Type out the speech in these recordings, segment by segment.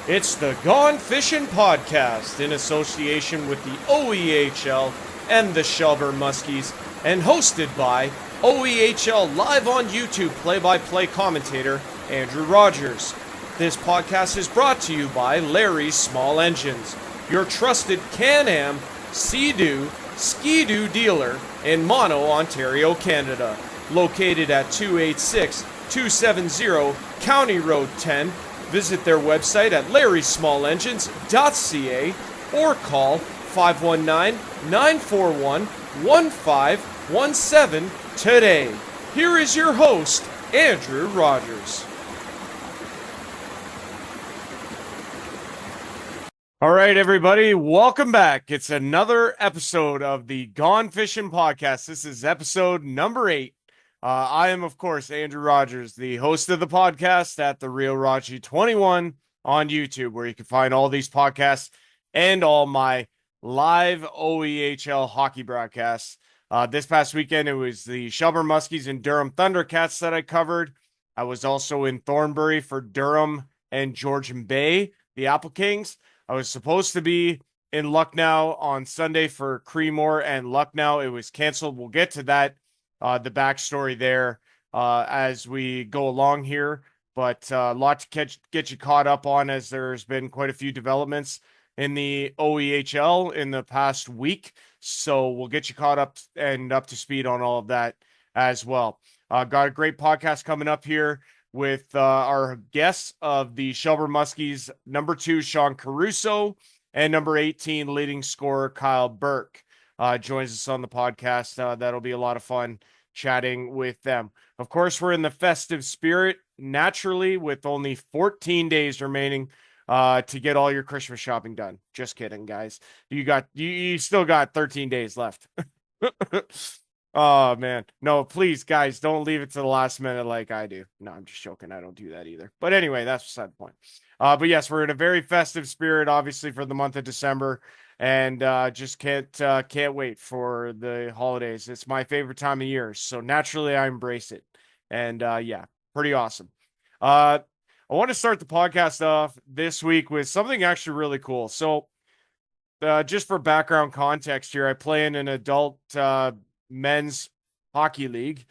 It's the Gone Fishin podcast in association with the OEHL and the Shelburne Muskies, and hosted by OEHL live on YouTube play-by-play commentator Andrew Rodgers. This podcast is brought to you by Larry's Small Engines, your trusted Can-Am, Sea-Doo, Ski-Doo dealer in Mono, Ontario, Canada. Located at 286-270 County Road 10. Visit their website at larrysmallengines.ca or call 519-941-1517 today. Here is your host, Andrew Rodgers. All right, everybody, welcome back. It's another episode of the Gone Fishin podcast. This is episode number 8. I am, of course, Andrew Rodgers, the host of the podcast at The Real Raji 21 on YouTube, where you can find all these podcasts and all my live OEHL hockey broadcasts. This past weekend, it was the Shelburne Muskies and Durham Thundercats that I covered. I was also in Thornbury for Durham and Georgian Bay, the Apple Kings. I was supposed to be in Lucknow on Sunday for Creemore and Lucknow. It was canceled. We'll get to that. The backstory there as we go along here, but a lot to get you caught up on, as there's been quite a few developments in the OEHL in the past week. So we'll get you caught up and up to speed on all of that as well. Got a great podcast coming up here with our guests of the Shelburne Muskies, number 2, Sean Caruso, and number 18, leading scorer Kyle Burke. Joins us on the podcast. That'll be a lot of fun chatting with them. Of course, we're in the festive spirit, naturally, with only 14 days remaining to get all your Christmas shopping done. Just kidding, guys. You still got 13 days left. Oh, man. No, please, guys, don't leave it to the last minute like I do. No, I'm just joking. I don't do that either. But anyway, that's beside the point. But yes, we're in a very festive spirit, obviously, for the month of December. And just can't wait for the holidays. It's my favorite time of year, so naturally I embrace it. And yeah, pretty awesome. I want to start the podcast off this week with something actually really cool. So just for background context here, I play in an adult men's hockey league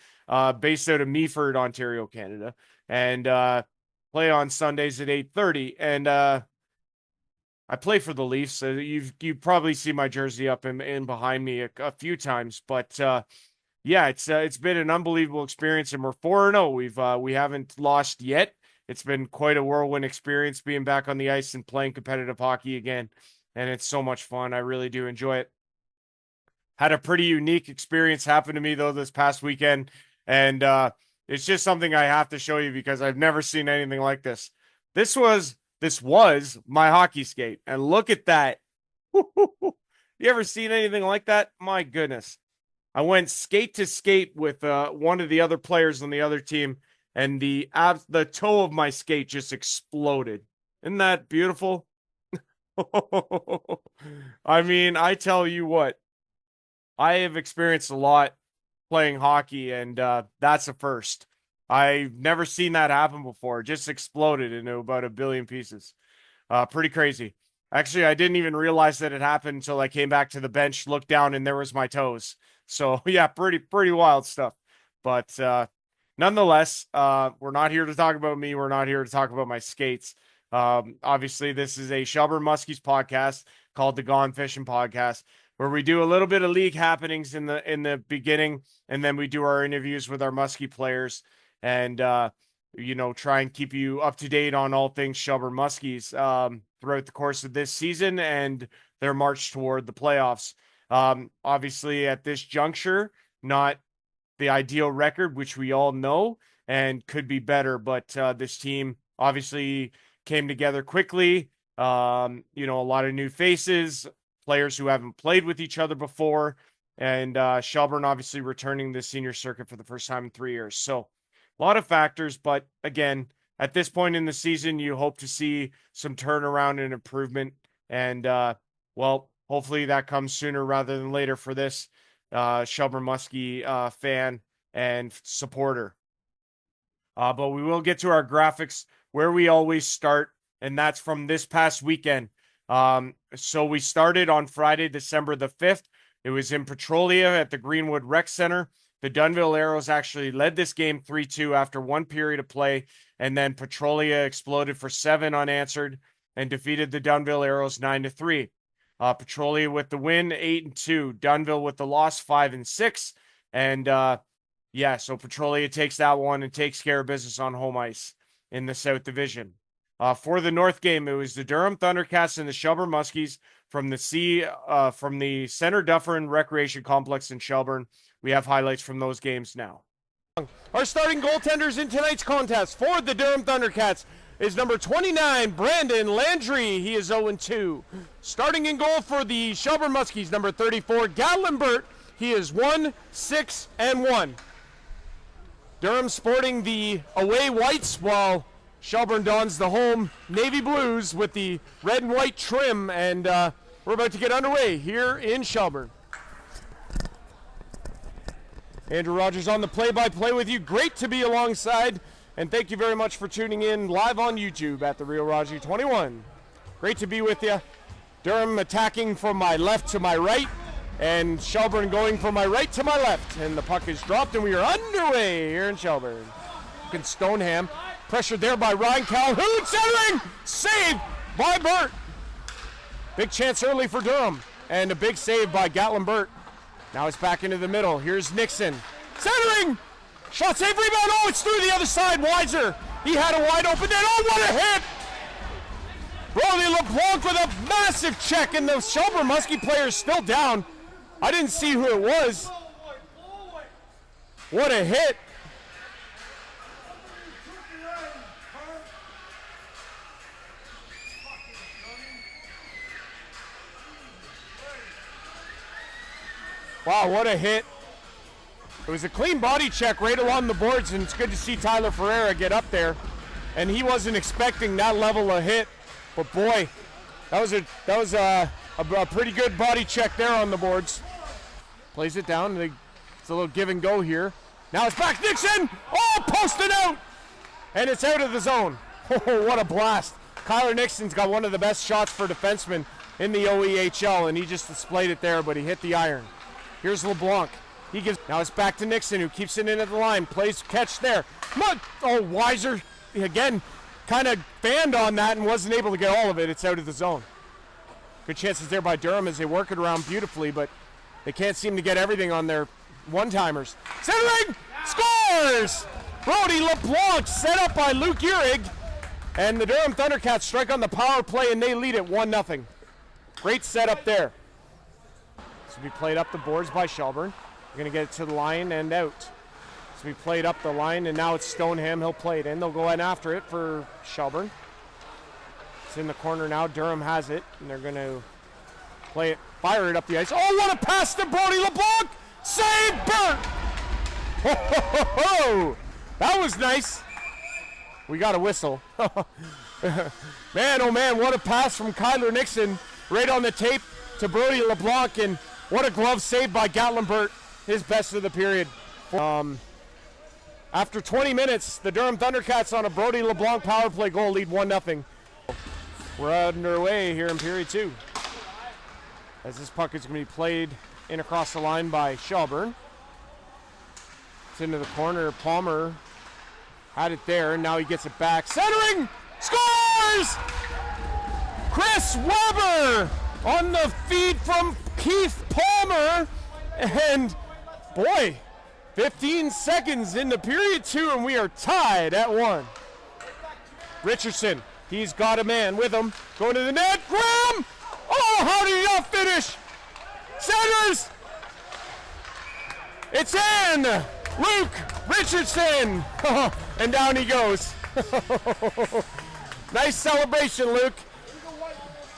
based out of Meaford, Ontario, Canada, and play on Sundays at 8:30. And I play for the Leafs, so you probably see my jersey up in behind me a few times. But yeah, it's been an unbelievable experience, and we're 4-0. We haven't lost yet. It's been quite a whirlwind experience being back on the ice and playing competitive hockey again, and it's so much fun. I really do enjoy it. Had a pretty unique experience happen to me though this past weekend, and it's just something I have to show you because I've never seen anything like this. This was my hockey skate. And look at that. You ever seen anything like that? My goodness. I went skate to skate with one of the other players on the other team, and the toe of my skate just exploded. Isn't that beautiful? I mean, I tell you what, I have experienced a lot playing hockey, and that's a first. I've never seen that happen before. It just exploded into about a billion pieces. Pretty crazy. Actually, I didn't even realize that it happened until I came back to the bench, looked down, and there was my toes. So yeah, pretty wild stuff. But nonetheless, we're not here to talk about me. We're not here to talk about my skates. Obviously, this is a Shelburne Muskies podcast called the Gone Fishin podcast, where we do a little bit of league happenings in the beginning, and then we do our interviews with our Muskie players. And, try and keep you up to date on all things Shelburne Muskies throughout the course of this season and their march toward the playoffs. Obviously, at this juncture, not the ideal record, which we all know and could be better, but this team obviously came together quickly. A lot of new faces, players who haven't played with each other before, and Shelburne obviously returning the senior circuit for the first time in 3 years. So, a lot of factors, but again, at this point in the season, you hope to see some turnaround and improvement. And, hopefully that comes sooner rather than later for this Shelburne Muskie fan and supporter. But we will get to our graphics where we always start and that's from this past weekend. So we started on Friday, December the 5th. It was in Petrolia at the Greenwood Rec Center. The Dunnville Arrows actually led this game 3-2 after one period of play, and then Petrolia exploded for 7 unanswered and defeated the Dunnville Arrows 9-3. Petrolia with the win, 8-2. Dunnville with the loss, 5-6. And so Petrolia takes that one and takes care of business on home ice in the South Division. For the North game, it was the Durham Thundercats and the Shelburne Muskies from the Center Dufferin Recreation Complex in Shelburne. We have highlights from those games now. Our starting goaltenders in tonight's contest for the Durham Thundercats is number 29, Brandon Landry. He is 0-2. Starting in goal for the Shelburne Muskies, number 34, Gatlin Burt. He is 1-6-1. Durham sporting the away whites while Shelburne dons the home navy blues with the red and white trim, and we're about to get underway here in Shelburne. Andrew Rodgers on the play-by-play with you. Great to be alongside, and thank you very much for tuning in live on YouTube at The Real Roger 21. Great to be with you. Durham attacking from my left to my right, and Shelburne going from my right to my left. And the puck is dropped, and we are underway here in Shelburne. And Stoneham, pressured there by Ryan Calhoun, centering! Save by Burt. Big chance early for Durham, and a big save by Gatlin Burt. Now it's back into the middle. Here's Nixon. Centering! Shot save, rebound. Oh, it's through the other side. Weiser. He had a wide open net. Oh, what a hit! Brody LeBlanc with a massive check, and the Shelburne Muskie player is still down. I didn't see who it was. What a hit. Wow, what a hit. It was a clean body check right along the boards, and it's good to see Tyler Ferreira get up there. And he wasn't expecting that level of hit, but boy, that was a pretty good body check there on the boards. Plays it down, and it's a little give and go here. Now it's back, Nixon! Oh, posted out! And it's out of the zone. Oh, what a blast. Kyler Nixon's got one of the best shots for defensemen in the OEHL, and he just displayed it there, but he hit the iron. Here's LeBlanc. Now it's back to Nixon, who keeps it in at the line. Plays catch there. Oh, Weiser again kind of fanned on that and wasn't able to get all of it. It's out of the zone. Good chances there by Durham as they work it around beautifully, but they can't seem to get everything on their one-timers. Centering! Scores! Brody LeBlanc set up by Luke Uhrig, and the Durham Thundercats strike on the power play, and they lead it 1-0. Great setup there. This will be played up the boards by Shelburne. We're going to get it to the line and out. So we played up the line, and now it's Stoneham. He'll play it in. They'll go in after it for Shelburne. It's in the corner now. Durham has it, and they're going to play it, fire it up the ice. Oh, what a pass to Brody LeBlanc! Save Burke! Ho, ho, ho, ho. That was nice. We got a whistle. Man, oh man, what a pass from Kyler Nixon right on the tape to Brody LeBlanc, and what a glove save by Gatlin Burt, his best of the period. After 20 minutes, the Durham Thundercats on a Brody LeBlanc power play goal lead 1-0. We're underway here in period 2. As this puck is going to be played in across the line by Shelburne. It's into the corner. Palmer had it there, and now he gets it back. Centering! Scores! Chris Weber on the feed from Keith Palmer. And boy, 15 seconds into period 2, and we are tied at 1. Richardson, he's got a man with him. Going to the net. Graham! Oh, how did he not finish? Centers! It's in! Luke Richardson! And down he goes. Nice celebration, Luke.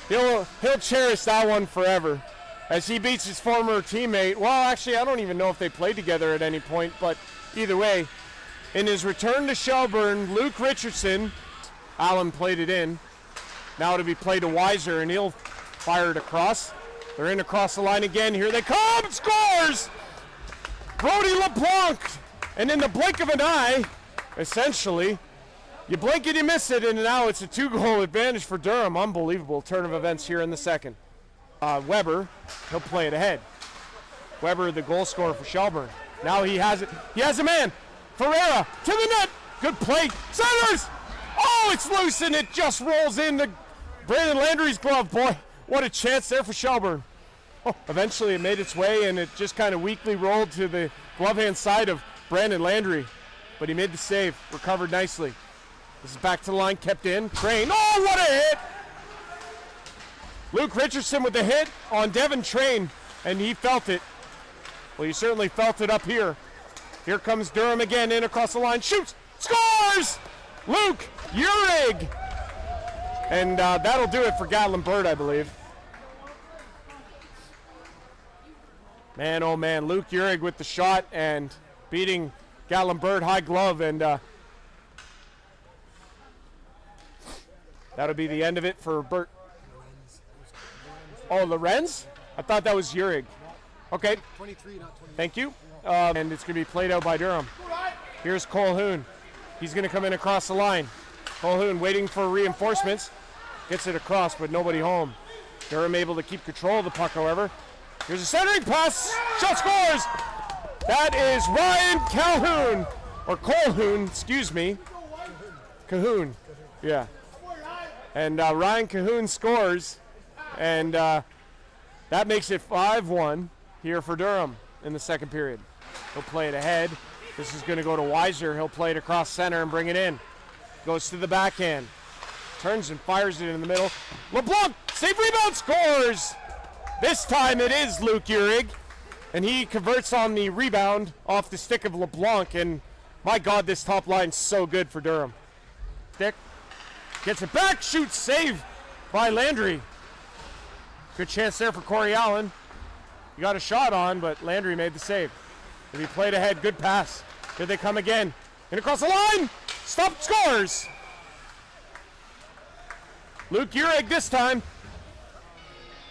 He'll cherish that one forever as he beats his former teammate. Well, actually, I don't even know if they played together at any point, but either way, in his return to Shelburne, Luke Richardson, Allen played it in. Now to be played to Weiser, and he'll fire it across. They're in across the line again. Here they come. Scores! Brody LeBlanc. And in the blink of an eye, essentially, You blink and you miss it, and now it's a 2-goal advantage for Durham. Unbelievable turn of events here in the second. Weber, he'll play it ahead. Weber, the goal scorer for Shelburne. Now he has it. He has a man. Ferreira to the net. Good play. Centers. Oh, it's loose, and it just rolls into Brandon Landry's glove. Boy, what a chance there for Shelburne. Oh, eventually it made its way, and it just kind of weakly rolled to the glove hand side of Brandon Landry. But he made the save. Recovered nicely. This is back to the line, kept in. Train. Oh, what a hit! Luke Richardson with the hit on Devin Train, and he felt it. Well, he certainly felt it up here. Here comes Durham again, in across the line, shoots, scores! Luke Uhrig! And that'll do it for Gatlin Bird, I believe. Man, oh man, Luke Uhrig with the shot and beating Gatlin Bird high glove, and that'll be the end of it for Burke. Oh, Lorenz? I thought that was Uhrig. Okay. 23, not 20. Thank you. And it's going to be played out by Durham. Here's Colhoun. He's going to come in across the line. Colhoun waiting for reinforcements. Gets it across, but nobody home. Durham able to keep control of the puck, however. Here's a centering pass. Shot scores. That is Ryan Calhoun. Or Colhoun, excuse me. Cahoon. Yeah. And Ryan Cahoon scores. And that makes it 5-1 here for Durham in the second period. He'll play it ahead. This is going to go to Weiser. He'll play it across center and bring it in. Goes to the backhand. Turns and fires it in the middle. LeBlanc, save rebound, scores! This time it is Luke Uhrig. And he converts on the rebound off the stick of LeBlanc. And my God, this top line's so good for Durham. Stick. Gets it back, shoots, save by Landry. Good chance there for Corey Allen. He got a shot on, but Landry made the save. And he played ahead, good pass. Here they come again. And across the line, stop, scores. Luke Uhrig this time,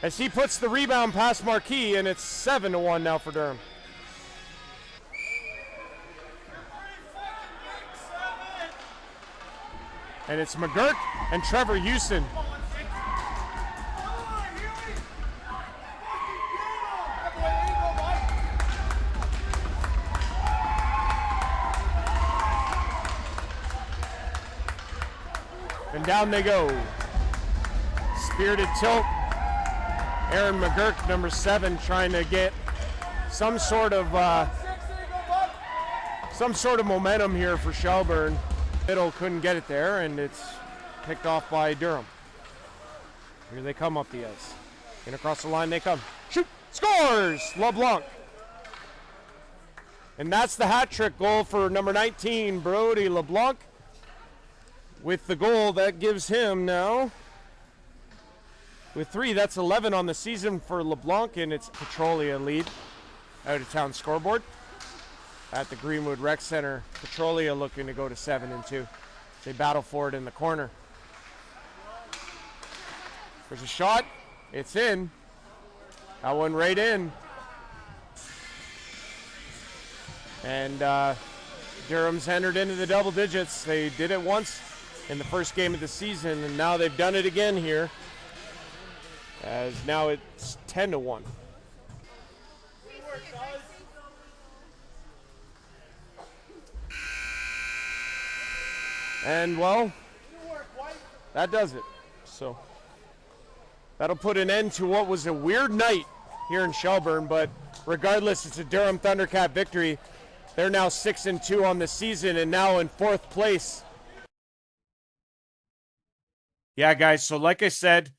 as he puts the rebound past Marquis, and it's 7-1 now for Durham. And it's McGurk and Trevor Houston. And down they go. Spirited tilt. Aaron McGurk, number 7, trying to get some sort of momentum here for Shelburne. Middle couldn't get it there, and it's picked off by Durham. Here they come up the ice. And across the line they come. Shoot! Scores! LeBlanc. And that's the hat trick goal for number 19, Brody LeBlanc. With the goal, that gives him now, with 3, that's 11 on the season for LeBlanc, and it's Petrolia lead. Out of town scoreboard. At the Greenwood Rec Center, Petrolia looking to go to 7-2. They battle for it in the corner. There's a shot. It's in. That one right in. And Durham's entered into the double digits. They did it once in the first game of the season, and now they've done it again here. As now it's 10-1. And well, that does it. So that'll put an end to what was a weird night here in Shelburne, but regardless, it's a Durham Thundercat victory. They're now 6-2 on the season and now in 4th place. Yeah, guys, so like I said,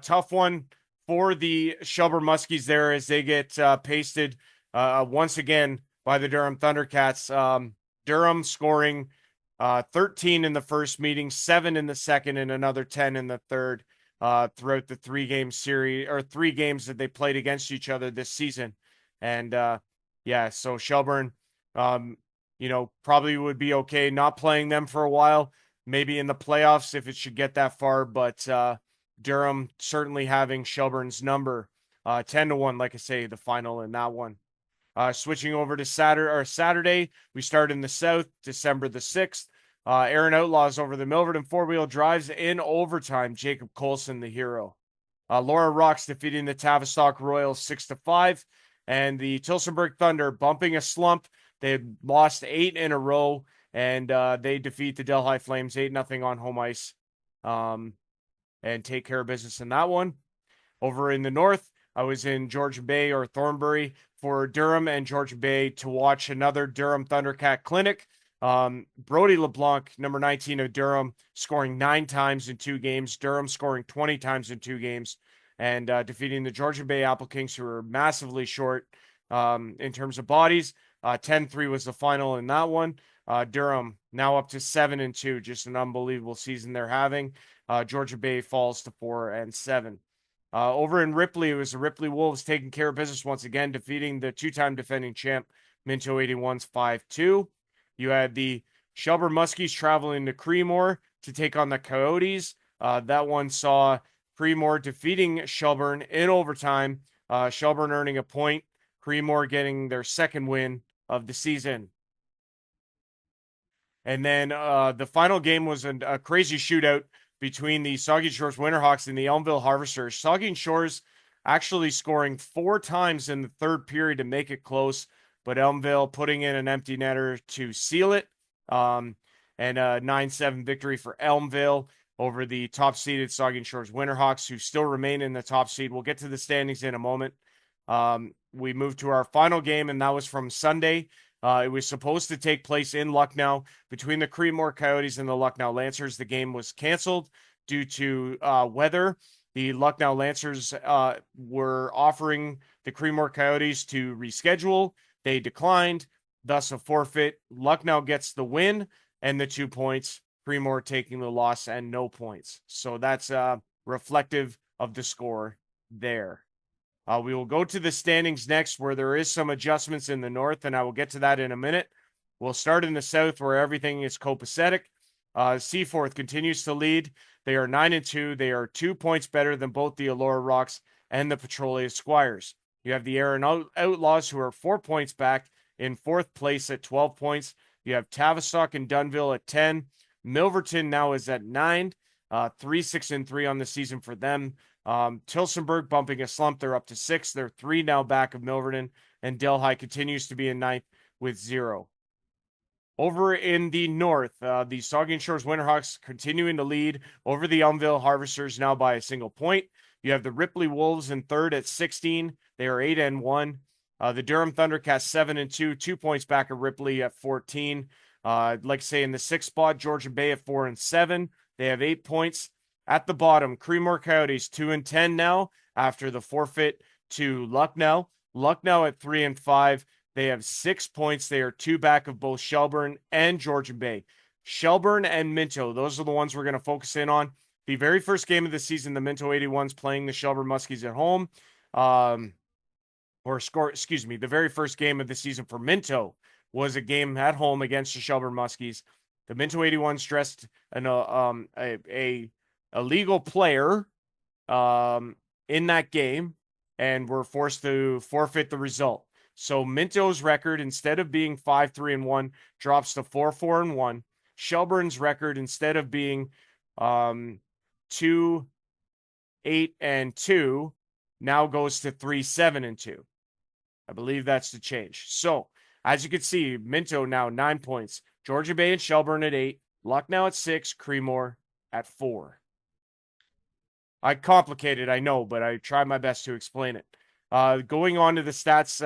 tough one for the Shelburne Muskies there as they get pasted once again by the Durham Thundercats. Durham scoring 13 in the first meeting, 7 in the second, and another 10 in the third throughout the 3-game series, or 3 games that they played against each other this season. And yeah, so Shelburne, probably would be okay not playing them for a while, maybe in the playoffs if it should get that far, but Durham certainly having Shelburne's number. 10-1, like I say, the final in that one. Switching over to Saturday, we start in the South, December the 6th. Aaron Outlaws over the Milverton four-wheel drives in overtime. Jacob Colson, the hero. Laura Rocks defeating the Tavistock Royals 6-5. And the Tilsonburg Thunder bumping a slump. They had lost 8 in a row, and they defeat the Delhi Flames 8-0 on home ice and take care of business in that one. Over in the north, I was in Georgian Bay or Thornbury for Durham and Georgian Bay to watch another Durham Thundercat clinic. Brody LeBlanc, number 19 of Durham, scoring 9 times in 2 games. Durham scoring 20 times in 2 games and defeating the Georgian Bay Apple Kings, who were massively short in terms of bodies. 10-3 was the final in that one. Durham now up to 7-2, just an unbelievable season they're having. Georgian Bay falls to 4-7. Over in Ripley, it was the Ripley Wolves taking care of business once again, defeating the 2-time defending champ Minto 81's 5-2. You had the Shelburne Muskies traveling to Creemore to take on the Coyotes. That one saw Creemore defeating Shelburne in overtime. Shelburne earning a point. Creemore getting their second win of the season. And then the final game was a crazy shootout between the Saugeen Shores Winterhawks and the Elmville Harvesters. Saugeen Shores actually scoring 4 times in the third period to make it close, but Elmville putting in an empty netter to seal it. And a 9-7 victory for Elmville over the top-seeded Saugeen Shores Winterhawks, who still remain in the top seed. We'll get to the standings in a moment. We moved to our final game, and that was from Sunday. It was supposed to take place in Lucknow between the Creemore Coyotes and the Lucknow Lancers. The game was canceled due to weather. The Lucknow Lancers were offering the Creemore Coyotes to reschedule. They declined, thus a forfeit. Lucknow gets the win and the 2 points. Creemore taking the loss and no points. So that's reflective of the score there. We will go to the standings next, where there is some adjustments in the north, and I will get to that in a minute. We'll start in the south, where everything is copacetic. Seaforth continues to lead. They are 9-2. They are 2 points better than both the Allura Rocks and the Petrolia Squires. You have the Aaron Outlaws, who are 4 points back in 4th place at 12 points. You have Tavistock and Dunnville at 10. Milverton now is at 9. 3-6-3 on the season for them. Tilsonburg bumping a slump. They're up to 6. They're 3 now back of Milverton, and Delhi continues to be in 9th with 0. Over in the north, the Saugeen Shores Winterhawks continuing to lead over the Elmville Harvesters now by a single point. You have the Ripley Wolves in 3rd at 16. They are 8-1. The Durham Thundercats 7-2, 2 points back of Ripley at 14. Like I say, in the 6th spot, Georgian Bay at 4-7. They have 8 points. At the bottom, Creemore Coyotes 2-10 now after the forfeit to Lucknow. Lucknow at 3-5. They have 6 points. They are 2 back of both Shelburne and Georgian Bay. Shelburne and Minto, those are the ones we're going to focus in on. The very first game of the season, the Minto 81s playing the Shelburne Muskies at home. The very first game of the season for Minto was a game at home against the Shelburne Muskies. The Minto 81s dressed a legal player in that game and were forced to forfeit the result. So Minto's record, instead of being 5-3-1, drops to 4-4-1. Shelburne's record, instead of being 2-8-2, now goes to 3-7-2. I believe that's the change. So, as you can see, Minto now 9 points. Georgian Bay and Shelburne at 8. Lucknow at 6. Creemore at 4. I complicated, I know, but I try my best to explain it. Going on to the stats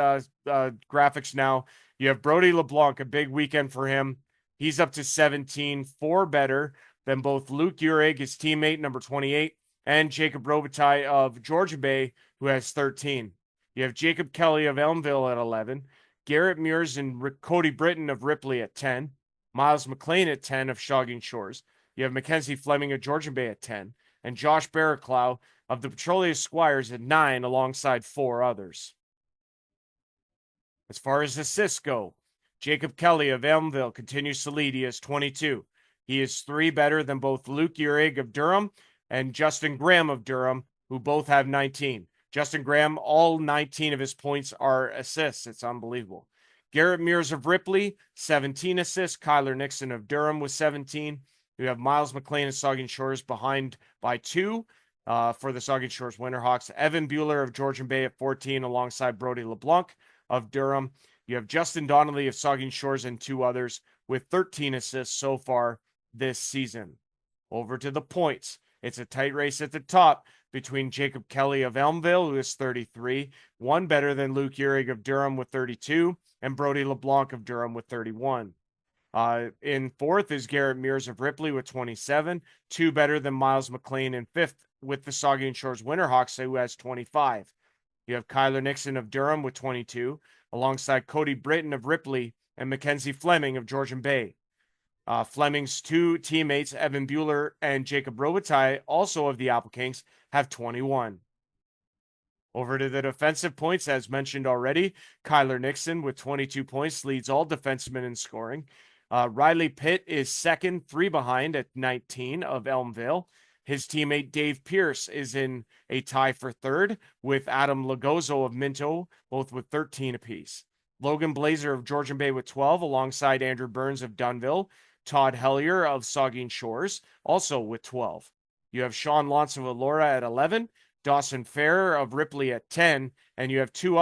graphics now, you have Brody LeBlanc, a big weekend for him. He's up to 17, 4 better than both Luke Urig, his teammate, number 28, and Jacob Robitaille of Georgia Bay, who has 13. You have Jacob Kelly of Elmville at 11, Garrett Mears and Cody Britton of Ripley at 10, Miles McLean at 10 of Saugeen Shores. You have Mackenzie Fleming of Georgian Bay at 10, and Josh Barraclough of the Petrolia Squires at 9, alongside 4 others. As far as assists go, Jacob Kelly of Elmville continues to lead. He has 22. He is 3 better than both Luke Urig of Durham and Justin Graham of Durham, who both have 19. Justin Graham, all 19 of his points are assists. It's unbelievable. Garrett Mears of Ripley, 17 assists. Kyler Nixon of Durham with 17. You have Miles McLean of Saugeen Shores behind by 2 for the Saugeen Shores Winterhawks. Evan Bueller of Georgian Bay at 14 alongside Brody LeBlanc of Durham. You have Justin Donnelly of Saugeen Shores and 2 others with 13 assists so far this season. Over to the points. It's a tight race at the top between Jacob Kelly of Elmville, who is 33, one better than Luke Uhrig of Durham with 32, and Brody LeBlanc of Durham with 31. In fourth is Garrett Mears of Ripley with 27, 2 better than Miles McLean in fifth with the Saugeen Shores Winterhawks, who has 25. You have Kyler Nixon of Durham with 22, alongside Cody Britton of Ripley and Mackenzie Fleming of Georgian Bay. Fleming's 2 teammates, Evan Bueller and Jacob Robitaille, also of the Apple Kings, have 21. Over to the defensive points, as mentioned already, Kyler Nixon with 22 points leads all defensemen in scoring. Riley Pitt is second, 3 behind at 19 of Elmville. His teammate Dave Pierce is in a tie for third with Adam Lagozo of Minto, both with 13 apiece. Logan Blazer of Georgian Bay with 12, alongside Andrew Burns of Dunville. Todd Hellier of Saugeen Shores, also with 12. You have Sean Lantz of Elora at 11, Dawson Fair of Ripley at 10, and you have 2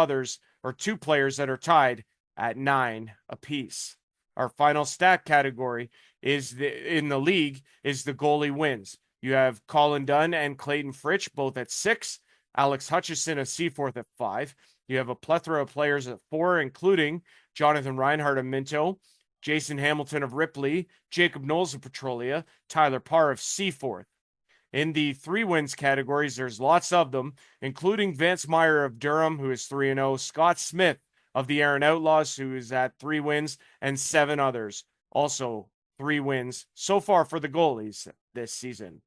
players that are tied at 9 apiece. Our final stat category in the league is the goalie wins. You have Colin Dunn and Clayton Fritsch both at 6, Alex Hutchison of Seaforth at 5. You have a plethora of players at 4, including Jonathan Reinhardt of Minto, Jason Hamilton of Ripley, Jacob Knowles of Petrolia, Tyler Parr of Seaforth. In the 3 wins categories, there's lots of them, including Vance Meyer of Durham, who is 3-0, Scott Smith of the Aaron Outlaws, who is at 3 wins, and 7 others, also 3 wins so far for the goalies this season.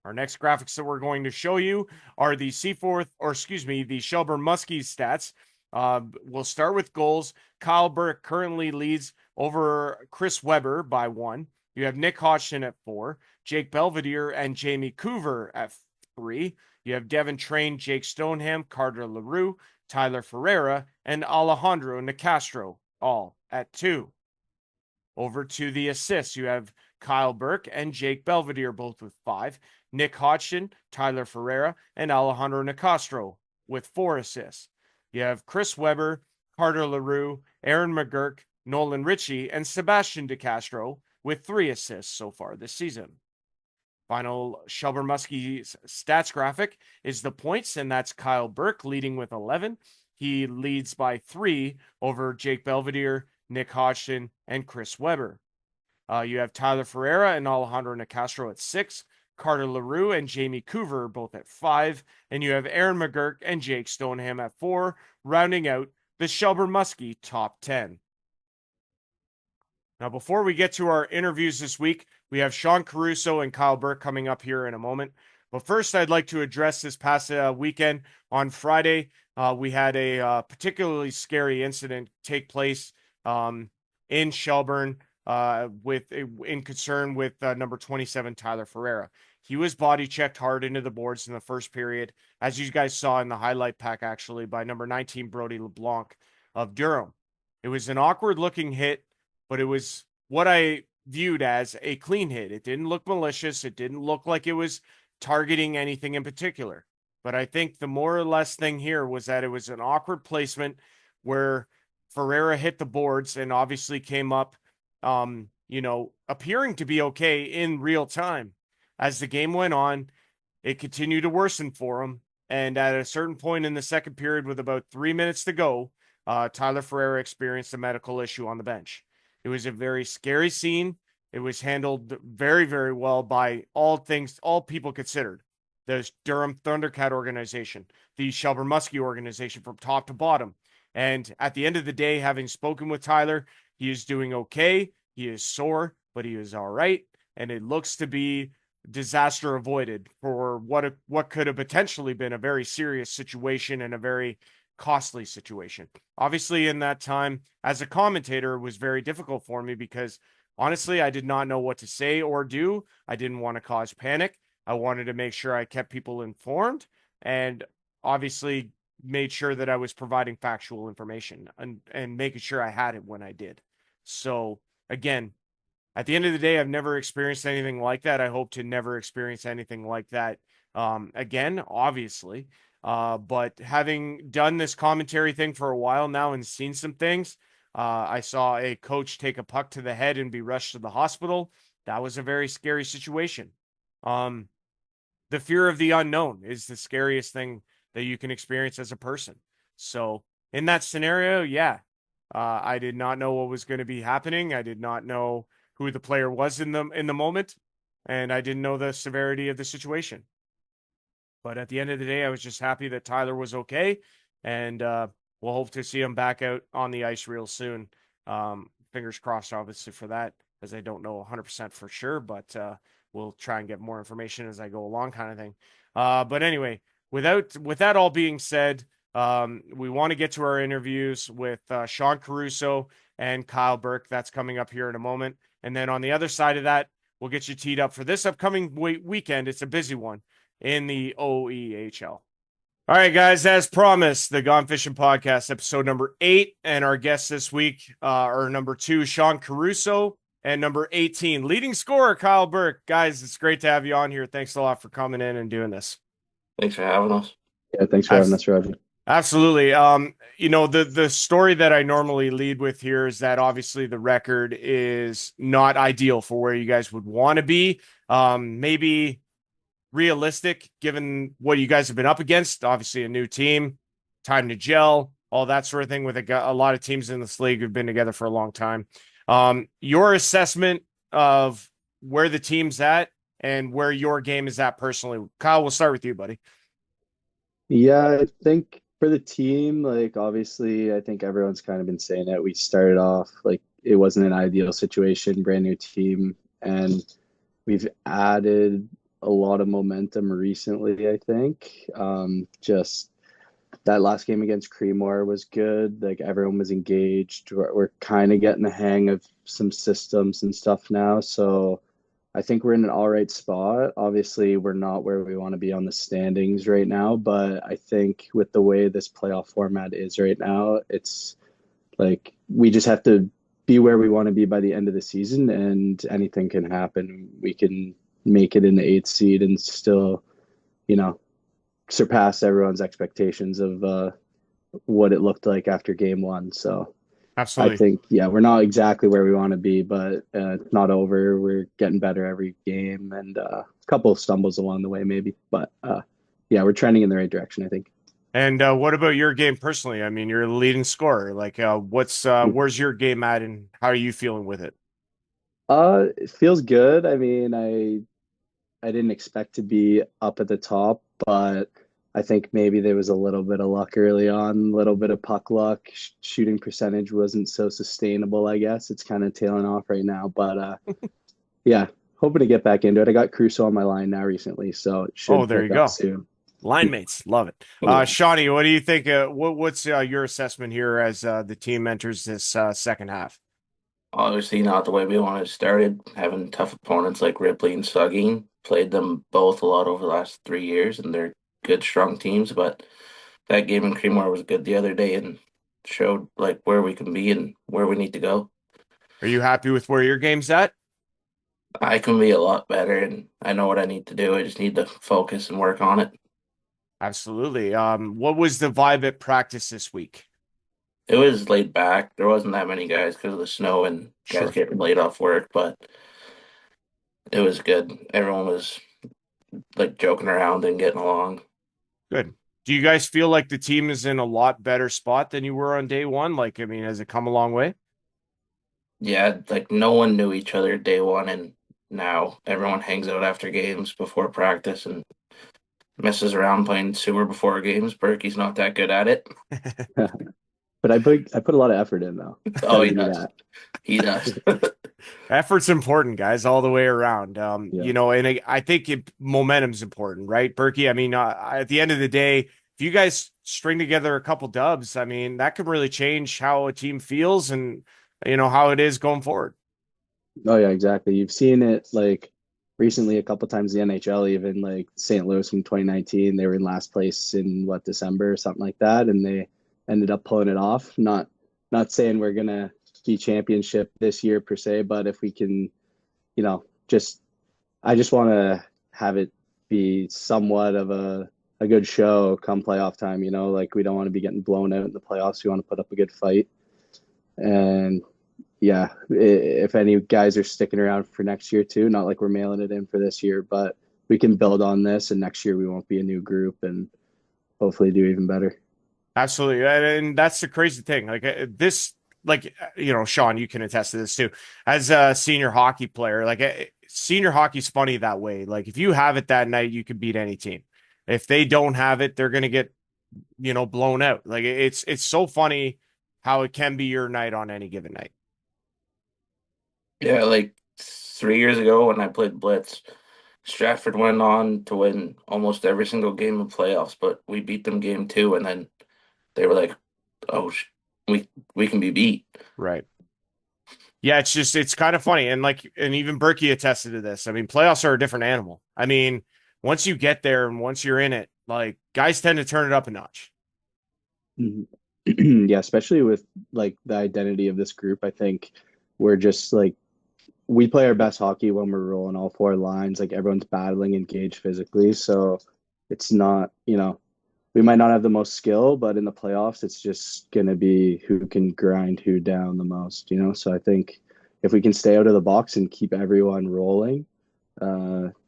Our next graphics that we're going to show you are the Shelburne Muskies stats. We'll start with goals. Kyle Burke currently leads over Chris Weber by 1. You have Nick Hodgson at 4, Jake Belvedere and Jamie Coover at 3. You have Devin Train, Jake Stoneham, Carter LaRue, Tyler Ferreira, and Alejandro Nicastro, all at 2. Over to the assists, you have Kyle Burke and Jake Belvedere, both with 5. Nick Hodgson, Tyler Ferreira, and Alejandro Nicastro with 4 assists. You have Chris Weber, Carter LaRue, Aaron McGurk, Nolan Ritchie, and Sebastian DeCastro with 3 assists so far this season. Final Shelburne Muskies stats graphic is the points, and that's Kyle Burke leading with 11. He leads by 3 over Jake Belvedere, Nick Hodgson, and Chris Weber. You have Tyler Ferreira and Alejandro Nicastro at 6, Carter LaRue and Jamie Coover both at 5, and you have Aaron McGurk and Jake Stoneham at 4, rounding out the Shelburne Muskie top 10. Now, before we get to our interviews this week, we have Sean Caruso and Kyle Burke coming up here in a moment. But first, I'd like to address this past weekend. On Friday, we had a particularly scary incident take place in Shelburne in concern with number 27, Tyler Ferreira. He was body checked hard into the boards in the first period, as you guys saw in the highlight pack, actually, by number 19, Brody LeBlanc of Durham. It was an awkward looking hit, but it was what I viewed as a clean hit. It didn't look malicious. It didn't look like it was targeting anything in particular. But I think the more or less thing here was that it was an awkward placement where Ferreira hit the boards and obviously came up, appearing to be okay in real time. As the game went on, it continued to worsen for him. And at a certain point in the second period, with about 3 minutes to go, Tyler Ferreira experienced a medical issue on the bench. It was a very scary scene. It was handled very, very well by all people considered. The Durham Thundercat organization, the Shelburne Muskie organization, from top to bottom. And at the end of the day, having spoken with Tyler, he is doing okay. He is sore, but he is all right. And it looks to be disaster avoided for what could have potentially been a very serious situation and a very costly situation. Obviously, in that time, as a commentator, it was very difficult for me because honestly, I did not know what to say or do. I didn't want to cause panic. I wanted to make sure I kept people informed. And obviously, made sure that I was providing factual information and making sure I had it when I did. So again, at the end of the day, I've never experienced anything like that. I hope to never experience anything like that again, obviously. But having done this commentary thing for a while now and seen some things, I saw a coach take a puck to the head and be rushed to the hospital. That was a very scary situation. Um, the fear of the unknown is the scariest thing that you can experience as a person. So in that scenario, yeah, I did not know what was going to be happening. I did not know who the player was in the moment, and I didn't know the severity of the situation. But at the end of the day, I was just happy that Tyler was okay, and we'll hope to see him back out on the ice real soon. Fingers crossed, obviously, for that, as I don't know 100% for sure, but we'll try and get more information as I go along, kind of thing. But anyway, with that all being said, we want to get to our interviews with Sean Caruso and Kyle Burke. That's coming up here in a moment. And then on the other side of that, we'll get you teed up for this upcoming weekend. It's a busy one in the OEHL. All right, guys, as promised, the Gone Fishin podcast, episode number 8. And our guests this week are number 2, Sean Caruso, and number 18, leading scorer, Kyle Burke. Guys, it's great to have you on here. Thanks a lot for coming in and doing this. Thanks for having us. Yeah, thanks for having us, Roger. Absolutely. The story that I normally lead with here is that obviously the record is not ideal for where you guys would want to be. Maybe realistic given what you guys have been up against. Obviously, a new team, time to gel, all that sort of thing with a lot of teams in this league who've been together for a long time. Your assessment of where the team's at and where your game is at personally. Kyle, we'll start with you, buddy. Yeah, I think for the team, like obviously, I think everyone's kind of been saying that we started off like it wasn't an ideal situation, brand new team, and we've added a lot of momentum recently, I think. Just that last game against Creemore was good. Like everyone was engaged. We're kind of getting the hang of some systems and stuff now. So I think we're in an all right spot. Obviously, we're not where we want to be on the standings right now, but I think with the way this playoff format is right now, it's like we just have to be where we want to be by the end of the season, and anything can happen. We can make it in the 8th seed and still, surpass everyone's expectations of what it looked like after game 1. So I Absolutely. think, yeah, we're not exactly where we want to be, but it's not over. We're getting better every game, and a couple of stumbles along the way, maybe. But yeah, we're trending in the right direction, I think. And what about your game personally? I mean, you're the leading scorer. Like, where's your game at, and how are you feeling with it? It feels good. I mean, I didn't expect to be up at the top, but I think maybe there was a little bit of luck early on, a little bit of puck luck. Shooting percentage wasn't so sustainable, I guess. It's kind of tailing off right now, but yeah, hoping to get back into it. I got Caruso on my line now recently, so it Oh, should there you pick up go. soon. Line mates, love it. Yeah. Shawnee, what do you think? What's your assessment here as the team enters this second half? Obviously, not the way we wanted to start it. Having tough opponents like Ripley and Sugging, played them both a lot over the last 3 years, and they're good, strong teams. But that game in Creemore was good the other day and showed like where we can be and where we need to go. Are you happy with where your game's at? I can be a lot better, and I know what I need to do. I just need to focus and work on it. Absolutely. What was the vibe at practice this week? It was laid back. There wasn't that many guys because of the snow and guys Sure. getting laid off work, but it was good. Everyone was like joking around and getting along. Good. Do you guys feel like the team is in a lot better spot than you were on day one? Like, I mean, has it come a long way? Yeah, like no one knew each other day one, and now everyone hangs out after games before practice and messes around playing sewer before games. Berkey's not that good at it. But I put a lot of effort in though. Oh, Gotta he give you does. that. He does. Effort's important, guys, all the way around. Yeah. And I think momentum's important, right, Berkey? I mean, at the end of the day, if you guys string together a couple dubs, I mean, that could really change how a team feels and how it is going forward. Oh yeah, exactly. You've seen it like recently a couple times the NHL, even like St. Louis in 2019, they were in last place in what, December or something like that, and they ended up pulling it off. Not saying we're gonna be championship this year per se, but if we can, just I just want to have it be somewhat of a good show come playoff time. Like we don't want to be getting blown out in the playoffs. We want to put up a good fight. And yeah, if any guys are sticking around for next year too, not like we're mailing it in for this year, but we can build on this, and next year we won't be a new group and hopefully do even better. Absolutely. And that's the crazy thing. Sean, you can attest to this too. As a senior hockey player, senior hockey's funny that way. Like if you have it that night, you can beat any team. If they don't have it, they're going to get, blown out. Like it's so funny how it can be your night on any given night. Yeah, like 3 years ago when I played Blitz, Stratford went on to win almost every single game of playoffs, but we beat them game two, and then they were like, "Oh, we can be beat." Right. Yeah, it's kind of funny. And even Berkey attested to this. I mean, playoffs are a different animal. I mean, once you get there and once you're in it, like guys tend to turn it up a notch. Mhm. Yeah, especially with like the identity of this group. I think we're just like we play our best hockey when we're rolling all four lines. Like everyone's battling, engaged physically. So it's not, we might not have the most skill, but in the playoffs, it's just going to be who can grind who down the most. So I think if we can stay out of the box and keep everyone rolling,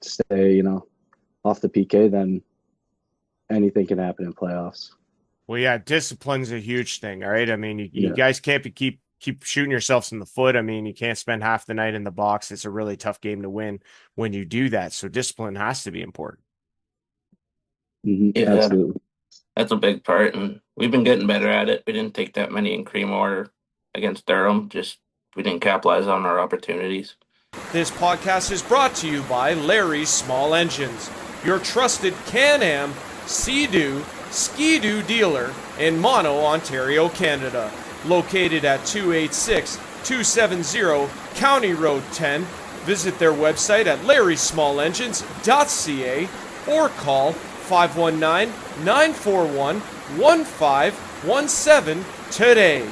stay, off the PK, then anything can happen in playoffs. Well, yeah, discipline's a huge thing. All right. I mean, you Yeah. guys can't keep shooting yourselves in the foot. I mean, you can't spend half the night in the box. It's a really tough game to win when you do that. So discipline has to be important. Yeah, Absolutely. that's a big part, and we've been getting better at it. We didn't take that many in Creemore against Durham. Just we didn't capitalize on our opportunities. This podcast is brought to you by Larry's Small Engines, your trusted Can-Am, Sea-Doo, Ski-Doo dealer in Mono, Ontario, Canada. Located at 286-270 County Road 10. Visit their website at larrysmallengines.ca or call 519-941-1517 today.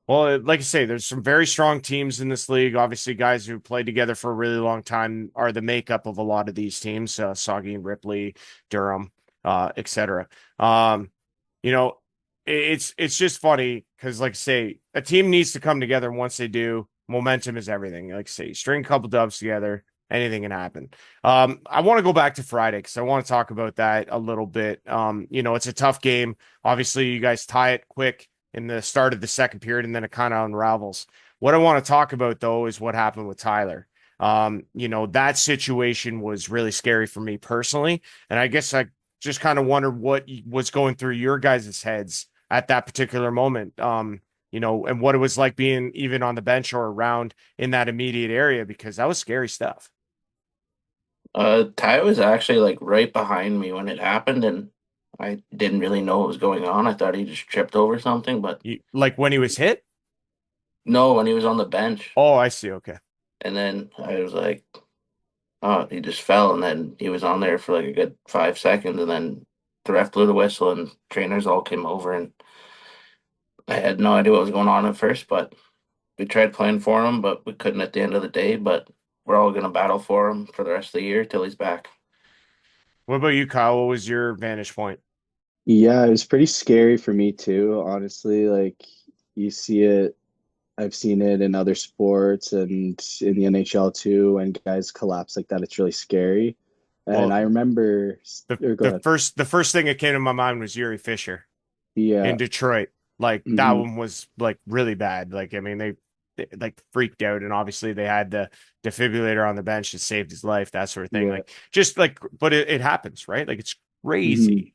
Well, like I say, there's some very strong teams in this league. Obviously, guys who played together for a really long time are the makeup of a lot of these teams, Saugy and Ripley, Durham, etc. You know, it's just funny because, like I say, a team needs to come together. And once they do, momentum is everything. Like I say, string a couple dubs together, anything can happen. I want to go back to Friday because I want to talk about that a little bit. It's a tough game. Obviously, you guys tie it quick in the start of the second period, and then it kind of unravels. What I want to talk about, though, is what happened with Tyler. That situation was really scary for me personally. And I guess I just kind of wondered what was going through your guys' heads at that particular moment. And what it was like being even on the bench or around in that immediate area, because that was scary stuff. Ty was actually like right behind me when it happened, and I didn't really know what was going on. I thought he just tripped over something, but Like when he was hit? no, when he was on the bench. Oh, I see. Okay. And then I was like, oh, he just fell, and then he was on there for like a good 5 seconds, and then the ref blew the whistle, and trainers all came over, and I had no idea what was going on at first, but we tried playing for him, but we couldn't at the end of the day. But we're all gonna battle for him for the rest of the year till he's back. What about you, Kyle? What was your vantage point? Yeah, it was pretty scary for me too, honestly. Like you see it, I've seen it in other sports and in the NHL too, when guys collapse like that, it's really scary. And Well, I remember, the or go the ahead. first thing that came to my mind was Yuri Fisher Yeah. in Detroit. Like that Hmm. one was like really bad. Like I mean, they like freaked out, and obviously they had the defibrillator on the bench that saved his life, that sort of thing. Yeah. Like just like, but it happens, right? Like it's Hmm. crazy.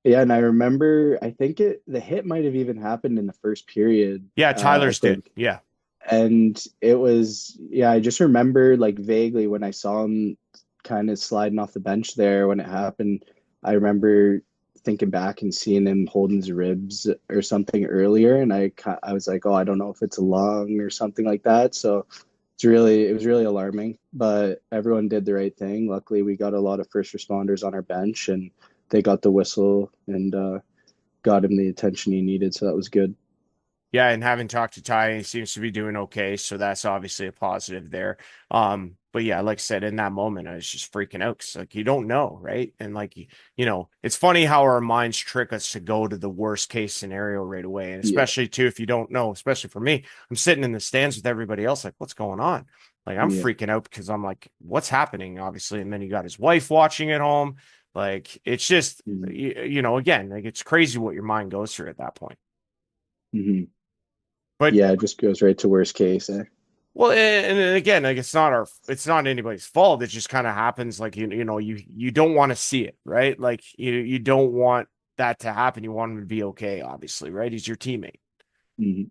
Yeah, and I remember, I think the hit might have even happened in the first period, Yeah, I Tyler's did. think. Yeah. And it was, yeah, I just remember like vaguely when I saw him kind of sliding off the bench there when it happened. I remember thinking back and seeing him holding his ribs or something earlier, and I was like, oh, I don't know if it's a lung or something like that. So it was really alarming, but everyone did the right thing. Luckily, we got a lot of first responders on our bench, and they got the whistle and got him the attention he needed. So that was good. Yeah, and having talked to Ty, he seems to be doing okay, so that's obviously a positive there. But yeah, like I said, in that moment, I was just freaking out because like you don't know, right? And like it's funny how our minds trick us to go to the worst case scenario right away, and Yeah, especially too if you don't know. Especially for me, I'm sitting in the stands with everybody else, like, what's going on? Like I'm yeah, freaking out because I'm like, what's happening? Obviously, and then you got his wife watching at home. Like it's just, hmm again, like it's crazy what your mind goes through at that point. hmm But yeah. It just goes right to worst case. Eh? well, and again, like it's not anybody's fault. It just kind of happens. Like you don't want to see it, right? Like you don't want that to happen. You want him to be okay, obviously, right? He's your teammate. hmm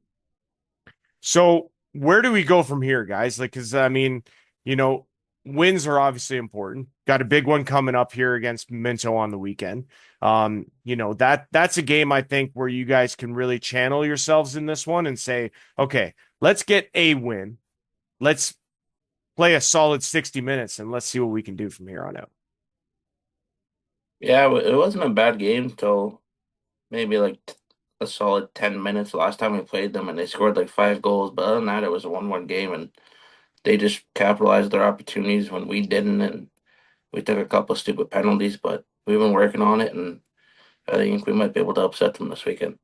So where do we go from here, guys? Like, because I mean, you know, wins are obviously important. Got a big one coming up here against Minto on the weekend. That's a game I think where you guys can really channel yourselves in this one and say, okay, let's get a win. Let's play a solid 60 minutes and let's see what we can do from here on out. Yeah, it wasn't a bad game till maybe like a solid 10 minutes last time we played them, and they scored like 5 goals. But other than that, it was a 1-1 game, and they just capitalized their opportunities when we didn't, and we took a couple stupid penalties. But we've been working on it, and I think we might be able to upset them this weekend.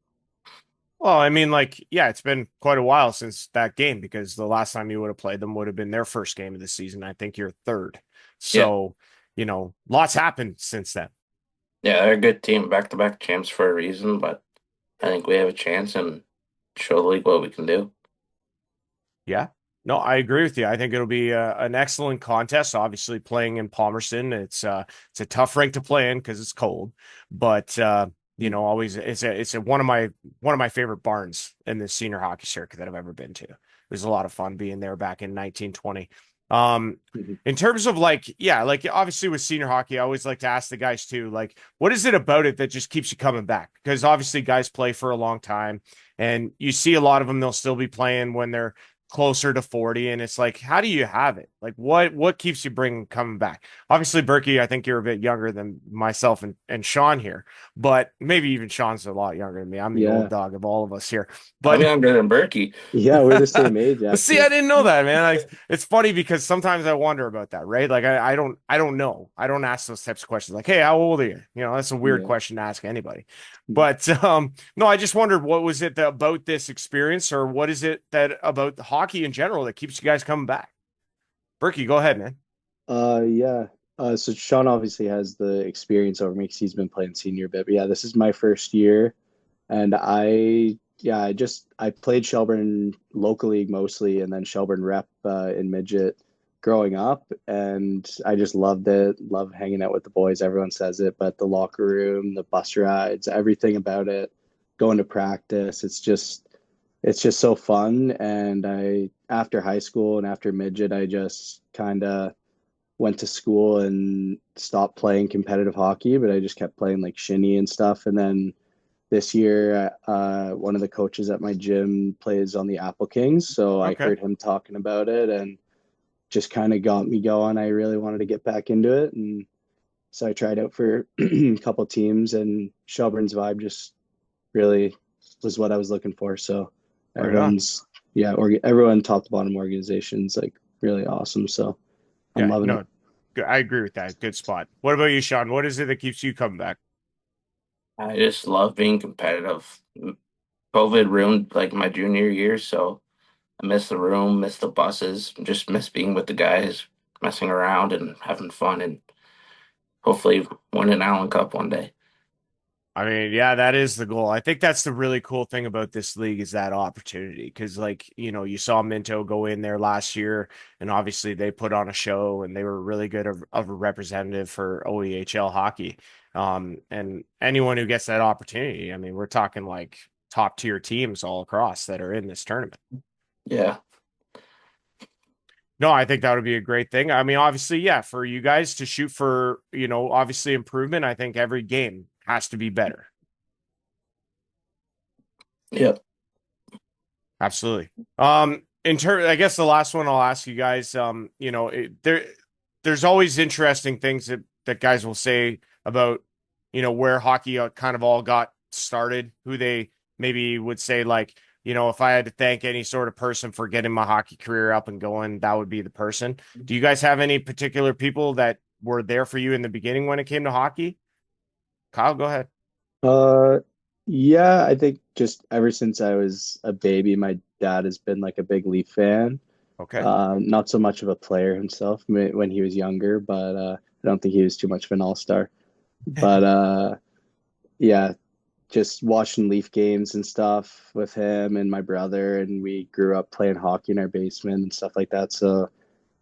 Well, I mean, like, yeah, it's been quite a while since that game because the last time you would have played them would have been their first game of the season. I think you're third. Yeah, So, lots happened since then. yeah, they're a good team, back-to-back champs for a reason. But I think we have a chance and show the league what we can do. Yeah. No, I agree with you. I think it'll be an excellent contest. Obviously, playing in Palmerston, it's a tough rink to play in because it's cold, but always it's one of my favorite barns in the senior hockey circuit that I've ever been to. It was a lot of fun being there back in 1920. Um, hmm in terms of like, yeah, like obviously with senior hockey, I always like to ask the guys too, like, what is it about it that just keeps you coming back? Because obviously guys play for a long time, and you see a lot of them, they'll still be playing when they're closer to 40, and it's like, how do you have it? Like what keeps you bringing coming back? Obviously, Berkey, I think you're a bit younger than myself and Sean here, but maybe even Sean's a lot younger than me. I'm the old Yeah, dog of all of us here. I'm But younger than Berkey. yeah. We're the same age, see, actually. I didn't know that, man. It's funny because sometimes I wonder about that, right? Like I don't know. I don't ask those types of questions like, hey, how old are you? That's a weird Yeah. question to ask anybody. But no, I just wondered what was it about this experience, or what is it that about the hockey in general that keeps you guys coming back? Berkey, go ahead, man. Yeah. So Sean obviously has the experience over me because he's been playing senior a bit. But yeah, this is my first year, and I played Shelburne local league mostly, and then Shelburne rep in midget growing up, and I just loved it. Love hanging out with the boys. Everyone says it, but the locker room, the bus rides, everything about it, going to practice, it's just so fun. And I after high school and after midget, I just kind of went to school and stopped playing competitive hockey, but I just kept playing like shinny and stuff. And then this year, one of the coaches at my gym plays on the Apple Kings, so I Okay. heard him talking about it and just kind of got me going. I really wanted to get back into it, and so I tried out for a couple teams, and Shelburne's vibe just really was what I was looking for. So Right on. everyone's yeah, everyone top to bottom organizations like really awesome. So I'm Yeah, loving it. no, I agree with that. Good spot. What about you, Sean? What is it that keeps you coming back? I just love being competitive. COVID ruined like my junior year, so I miss the room, miss the buses, just miss being with the guys, messing around and having fun, and hopefully win an Allen Cup one day. I mean, yeah, that is the goal. I think that's the really cool thing about this league is that opportunity. Because, like, you saw Minto go in there last year, and obviously they put on a show and they were really good of a representative for OEHL hockey. And anyone who gets that opportunity, I mean, we're talking like top tier teams all across that are in this tournament. Yeah, No, I think that would be a great thing. I mean, obviously, yeah, for you guys to shoot for, obviously improvement, I think every game has to be better. yeah. Absolutely. I guess the last one I'll ask you guys, there's always interesting things that guys will say about, where hockey kind of all got started, who they maybe would say like, if I had to thank any sort of person for getting my hockey career up and going, that would be the person. Do you guys have any particular people that were there for you in the beginning when it came to hockey? Kyle, go ahead. Uh, yeah, I think just ever since I was a baby, my dad has been like a big Leaf fan. Okay. Not so much of a player himself when he was younger, but I don't think he was too much of an all-star. But yeah, just watching Leaf games and stuff with him and my brother, and we grew up playing hockey in our basement and stuff like that. So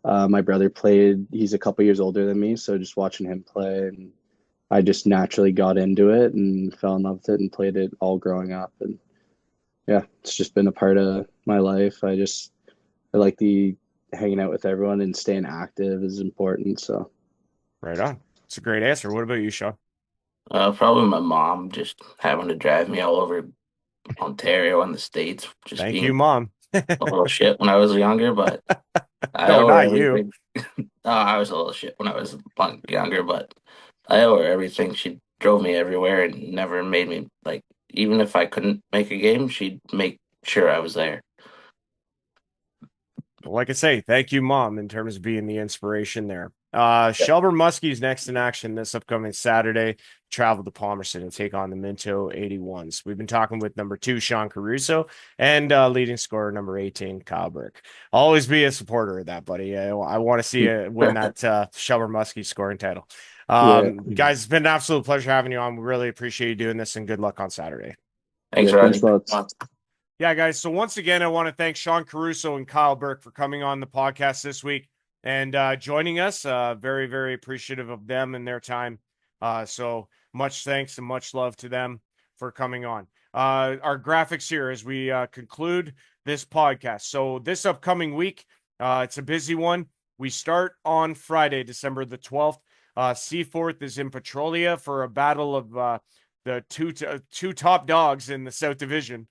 my brother played, he's a couple years older than me, so just watching him play and I just naturally got into it and fell in love with it and played it all growing up. And yeah, it's just been a part of my life. I like the hanging out with everyone and staying active is important. So Right on. It's a great answer. What about you, Sean? Probably my mom just having to drive me all over Ontario and the States, just Thank you, being Mom. a little shit when I was younger, but I No, owe her not you. everything. I was a little shit when I was younger, but I owe her everything. She drove me everywhere and never made me like, even if I couldn't make a game, she'd make sure I was there. Well, like I say, thank you, Mom, in terms of being the inspiration there. Yeah. Shelburne Muskies next in action this upcoming Saturday. Travel to Palmerston and take on the Minto 81s. We've been talking with number 2, Sean Caruso, and leading scorer number 18, Kyle Burke. I'll always be a supporter of that, buddy. I want to see you win that Shelburne Muskies scoring title. yeah, Guys, it's been an absolute pleasure having you on. We really appreciate you doing this, and good luck on Saturday. Thanks, yeah, Rodney. thanks lots. Yeah, guys. So once again, I want to thank Sean Caruso and Kyle Burke for coming on the podcast this week and joining us. Very, very appreciative of them and their time. So much thanks and much love to them for coming on. Our graphics here as we conclude this podcast. So this upcoming week, it's a busy one. We start on Friday, December the 12th. Seaforth is in Petrolia for a battle of the two top dogs in the South Division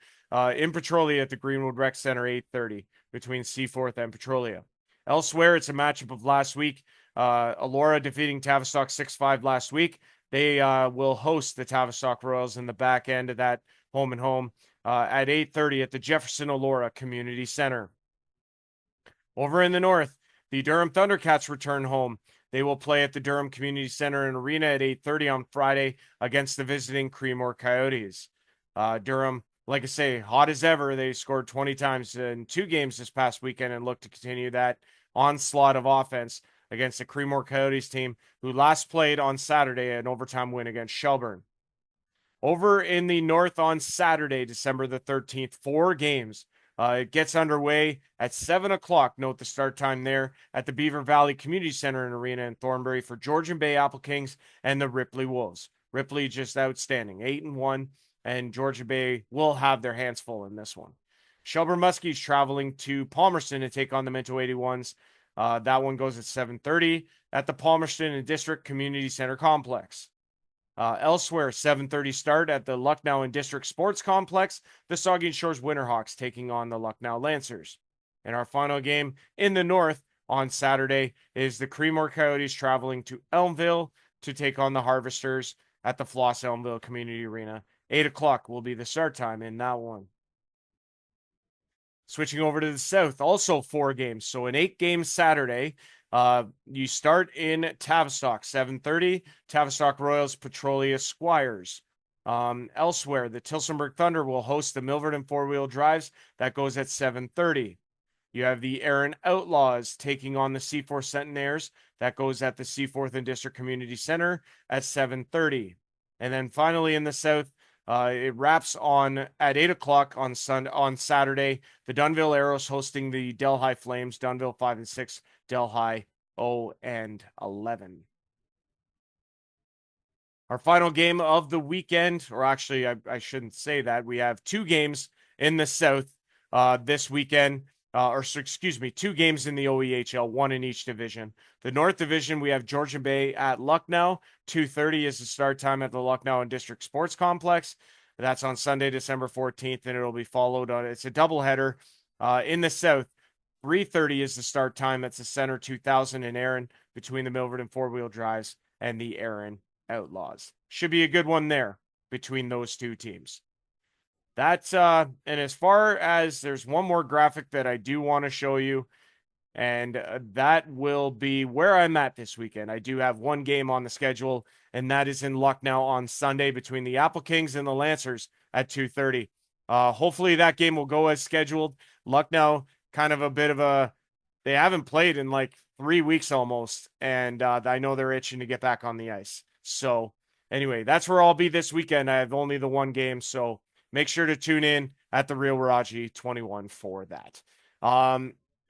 in Petrolia at the Greenwood Rec Center, 8:30 between Seaforth and Petrolia. Elsewhere, it's a matchup of last week. Elora defeating Tavistock 6-5 last week. They will host the Tavistock Royals in the back end of that home and home at 8:30 at the Jefferson Elora Community Center. Over in the north, the Durham Thundercats return home. They will play at the Durham Community Center and Arena at 8:30 on Friday against the visiting Creemore Coyotes. Durham, like I say, hot as ever. They scored 20 times in 2 games this past weekend and look to continue that onslaught of offense against the Creemore Coyotes team, who last played on Saturday an overtime win against Shelburne. Over in the north on Saturday, December the 13th, 4 games. It gets underway at 7 o'clock. Note the start time there at the Beaver Valley Community Center and Arena in Thornbury for Georgian Bay Apple Kings and the Ripley Wolves. Ripley just outstanding, 8-1, and Georgian Bay will have their hands full in this one. Shelburne Muskies traveling to Palmerston to take on the Minto 81s. That one goes at 7:30 at the Palmerston and District Community Center Complex. Elsewhere, 7:30 start at the Lucknow and District Sports Complex. The Saugeen Shores Winterhawks taking on the Lucknow Lancers. And our final game in the north on Saturday is the Creemore Coyotes traveling to Elmville to take on the Harvesters at the Floss Elmville Community Arena. 8 o'clock will be the start time in that one. Switching over to the south, also 4 games. So an 8-game Saturday. You start in Tavistock, 7:30. Tavistock Royals, Petrolia Squires. Elsewhere, the Tillsonburg Thunder will host the Milverton Four-Wheel Drives. That goes at 7:30. You have the Erin Outlaws taking on the Seaforth Centenaires. That goes at the Seaforth and District Community Center at 7:30. And then finally in the south, it wraps on at 8 o'clock on Saturday. The Dunville Arrows hosting the Delhi Flames. Dunville 5-6, Delhi 0-11. Our final game of the weekend, or actually, I shouldn't say that. We have 2 games in the South this weekend. Excuse me, 2 games in the OEHL, 1 in each division. The North Division, we have Georgian Bay at Lucknow. 2:30 is the start time at the Lucknow and District Sports Complex. That's on Sunday, December 14th, and it'll be followed on. It's a doubleheader in the South. 3:30 is the start time. That's the Center 2000 in Erin between the Milverton four-wheel drives and the Erin Outlaws. Should be a good one there between those two teams. That's and as far as there's one more graphic that I do want to show you, and that will be where I'm at this weekend. I do have one game on the schedule, and that is in Lucknow on Sunday between the Apple Kings and the Lancers at 2:30. Hopefully that game will go as scheduled. Lucknow, kind of a bit of a, they haven't played in like 3 weeks almost, and I know they're itching to get back on the ice. So anyway, that's where I'll be this weekend. I have only the one game, so make sure to tune in at the Real Raji 21 for that.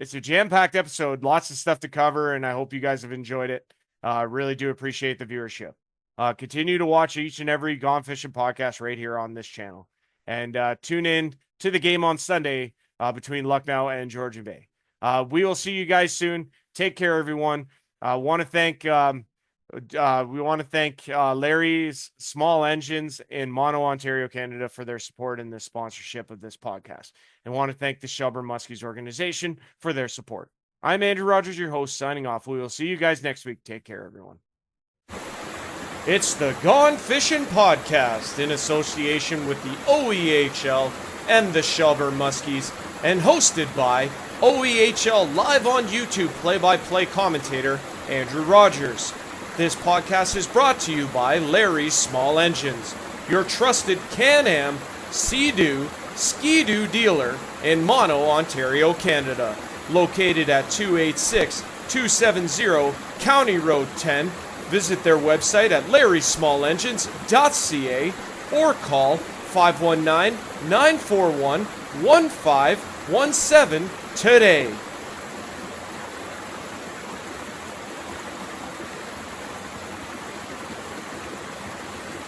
It's a jam-packed episode, lots of stuff to cover, and I hope you guys have enjoyed it. I really do appreciate the viewership. Continue to watch each and every Gone Fishin' podcast right here on this channel. And tune in to the game on Sunday between Lucknow and Georgian Bay. We will see you guys soon. Take care, everyone. We want to thank Larry's Small Engines in Mono, Ontario, Canada for their support and the sponsorship of this podcast. And want to thank the Shelburne Muskies organization for their support. I'm Andrew Rodgers, your host, signing off. We will see you guys next week. Take care, everyone. It's the Gone Fishin' Podcast in association with the OEHL and the Shelburne Muskies, and hosted by OEHL live on YouTube play-by-play commentator Andrew Rodgers. This podcast is brought to you by Larry's Small Engines, your trusted Can-Am, Sea-Doo, Ski-Doo dealer in Mono, Ontario, Canada. Located at 286-270 County Road 10. Visit their website at larrysmallengines.ca or call 519-941-1517 today.